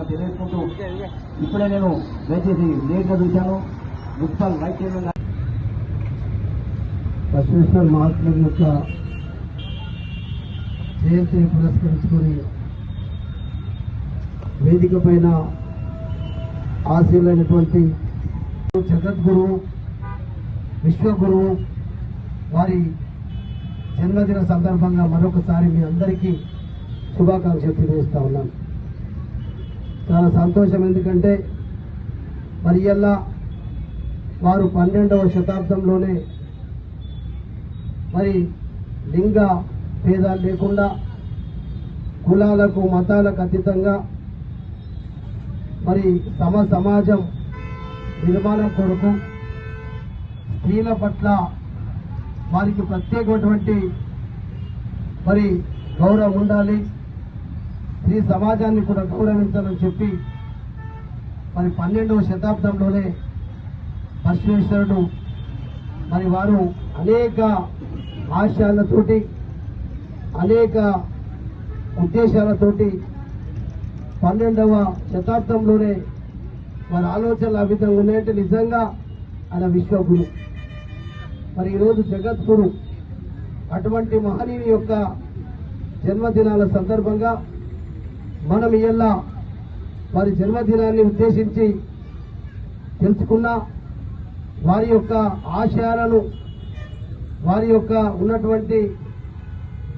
తెలియజేసుకుంటూ ఇప్పుడే నేను దయచేసి లేట్గా చూశాను. మున్సిపల్ వైస్ చైర్మన్ బసవేశ్వర మహాత్ముల యొక్క జయంతిని పురస్కరించుకొని వేదిక పైన ఆశీలైనటువంటి జగద్గురువు విశ్వగురువు వారి జన్మదిన సందర్భంగా మరొకసారి మీ అందరికీ శుభాకాంక్షలు తెలియజేస్తా ఉన్నాను. చాలా సంతోషం, ఎందుకంటే మరి ఇలా వారు 12వ శతాబ్దంలోనే మరి లింగ భేదాలు లేకుండా కులాలకు మతాలకు అతీతంగా మరి సమాజం నిర్మాణం కొరకు స్త్రీల పట్ల వారికి ప్రత్యేకమైనటువంటి మరి గౌరవం ఉండాలి, స్త్రీ సమాజాన్ని కూడా గౌరవించాలని చెప్పి మరి 12వ శతాబ్దంలోనే బసవేశ్వరుడు మరి వారు అనేక ఆశయాలతోటి అనేక ఉద్దేశాలతోటి 12వ శతాబ్దంలోనే వారి ఆలోచనలు ఆ విధంగా ఉన్నాయంటే నిజంగా ఆయన విశ్వగురు. మరి ఈరోజు జగద్గురు అటువంటి మహనీయుని యొక్క జన్మదినాల సందర్భంగా మనం ఇలా వారి జన్మదినాన్ని ఉద్దేశించి తెలుసుకున్న వారి యొక్క ఆశయాలను వారి యొక్క ఉన్నటువంటి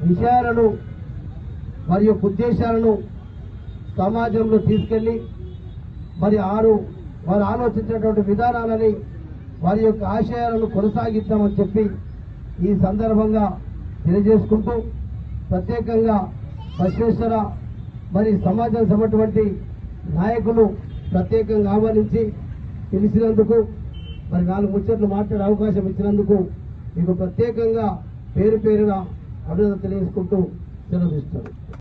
విషయాలను వారి యొక్క ఉద్దేశాలను సమాజంలో తీసుకెళ్లి మరి వారు ఆలోచించినటువంటి విధానాలని వారి యొక్క ఆశయాలను కొనసాగిద్దామని చెప్పి ఈ సందర్భంగా తెలియజేసుకుంటూ ప్రత్యేకంగా బసవేశ్వర మరి సమాజం సమటువంటి నాయకులు ప్రత్యేకంగా ఆహ్వానించి పిలిచినందుకు మరి 4 ముచ్చట్లు మాట్లాడే అవకాశం ఇచ్చినందుకు మీకు ప్రత్యేకంగా పేరున అభినందన తెలియజేసుకుంటూ సెలవు ఇస్తాను.